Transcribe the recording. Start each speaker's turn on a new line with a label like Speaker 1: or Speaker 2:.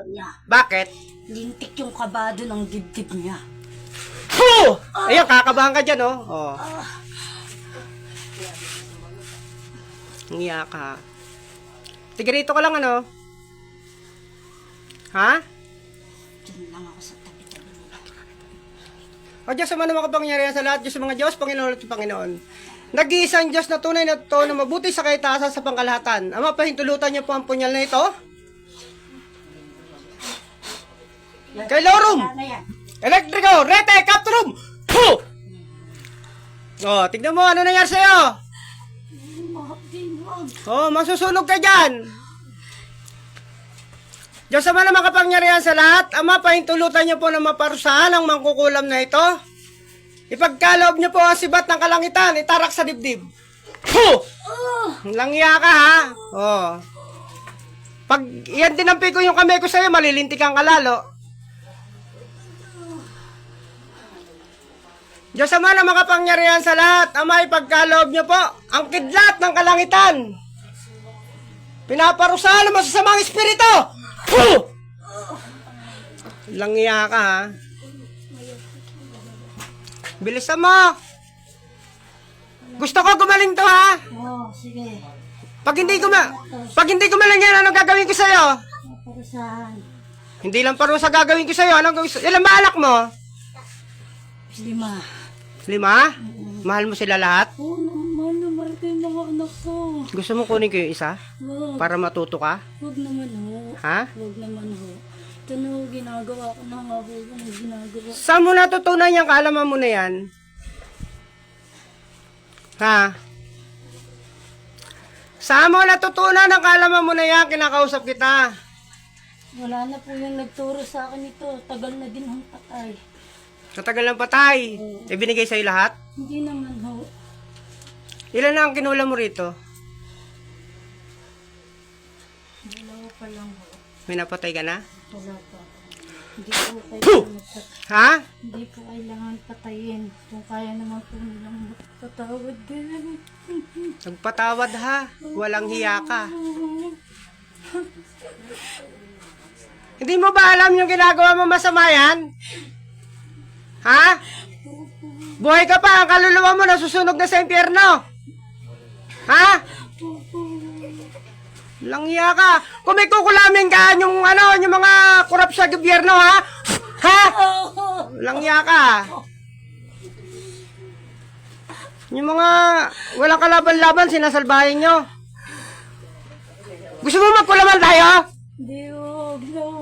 Speaker 1: niya.
Speaker 2: Bakit?
Speaker 1: Lintik yung kabado ng dibdib niya.
Speaker 2: Puh! Ayun, kakabahan ka dyan, oh. Oh. Ngiya ka. Tiga rito ka lang, ano? Ha?
Speaker 1: Diyan lang ako sa tabi-tabi nila.
Speaker 2: O Diyos, sama naman kapangyarihan sa lahat. Diyos sa mga Diyos, Panginoon at Panginoon. Nag-iisang Diyos na tunay na ito na mabuti sa kaitaasan sa pangkalahatan. Ama, pahintulutan niyo po ang punyal na ito. Kay Lorum!
Speaker 1: Ano yan?
Speaker 2: Electrico! Rete! Capturum! Puh! Oh, tignan mo, ano nangyari sa'yo? Oh, masusunog ka dyan! Diyos sama na makapangyarihan sa lahat, Ama, pahintulutan niyo po na maparusahan ang mangkukulam na ito. Ipagkaloob niyo po ang sibat ng kalangitan, itarak sa dibdib. Puh! Langya ka, ha? Oh. Pag yan dinampi ko yung kamay ko sa'yo, malilintikan ka lalo. Diyos Ama na makapangyarihan sa lahat, Ama, ipagkaloob niyo po ang kidlat ng kalangitan. Pinaparusahan ang masasamang espiritu. Puh! Langya ka, ha? Bilisan mo. Gusto ko gumaling to, ha?
Speaker 1: Oo, sige.
Speaker 2: Pag hindi gumaling yan, anong gagawin ko sa'yo?
Speaker 1: Parusahan.
Speaker 2: Hindi lang parusa gagawin ko sa'yo. Anong gawin sa'yo? Ilan ba anak mo?
Speaker 1: 5.
Speaker 2: 5? Mahal mo sila lahat?
Speaker 1: Oo naman, naman ko yung mga anak ko.
Speaker 2: Gusto mo kunin ko yung isa?
Speaker 1: Wag,
Speaker 2: Para matuto ka?
Speaker 1: wag naman ho.
Speaker 2: Ha?
Speaker 1: Wag naman ho. Ito na ho, ginagawa ko na nga ho. Yung ginagawa.
Speaker 2: Saan mo natutunan yung kaalaman mo na yan? Ha? Saan mo natutunan ang kaalaman mo na yan? Kinakausap kita.
Speaker 1: Wala na po yung nagturo sa akin ito. Tagal na din ang patay.
Speaker 2: Katagal ng patay. Ibinigay sa'yo lahat?
Speaker 1: Hindi naman ho.
Speaker 2: Ilan na ang kinulam mo rito?
Speaker 1: Dalawa pa lang ho.
Speaker 2: May napatay ka na?
Speaker 1: Wala pa. Hindi po kailangan
Speaker 2: Ha?
Speaker 1: Hindi po kailangan patayin. Kung kaya naman po nilang magpatawad din.
Speaker 2: Nagpatawad ha. Walang hiya ka. Hindi mo ba alam yung ginagawa mo masama yan? Ha? Buhay ka pa, ang kaluluwa mo nasusunog na sa impyerno. Ha? Langya ka. Kung may kukulamin ka, yung mga kurap sa gobyerno, ha? Ha? Langya ka. Yung mga walang kalaban-laban, sinasalbahin nyo. Gusto mo magkulaman tayo?
Speaker 1: Hindi ho. No.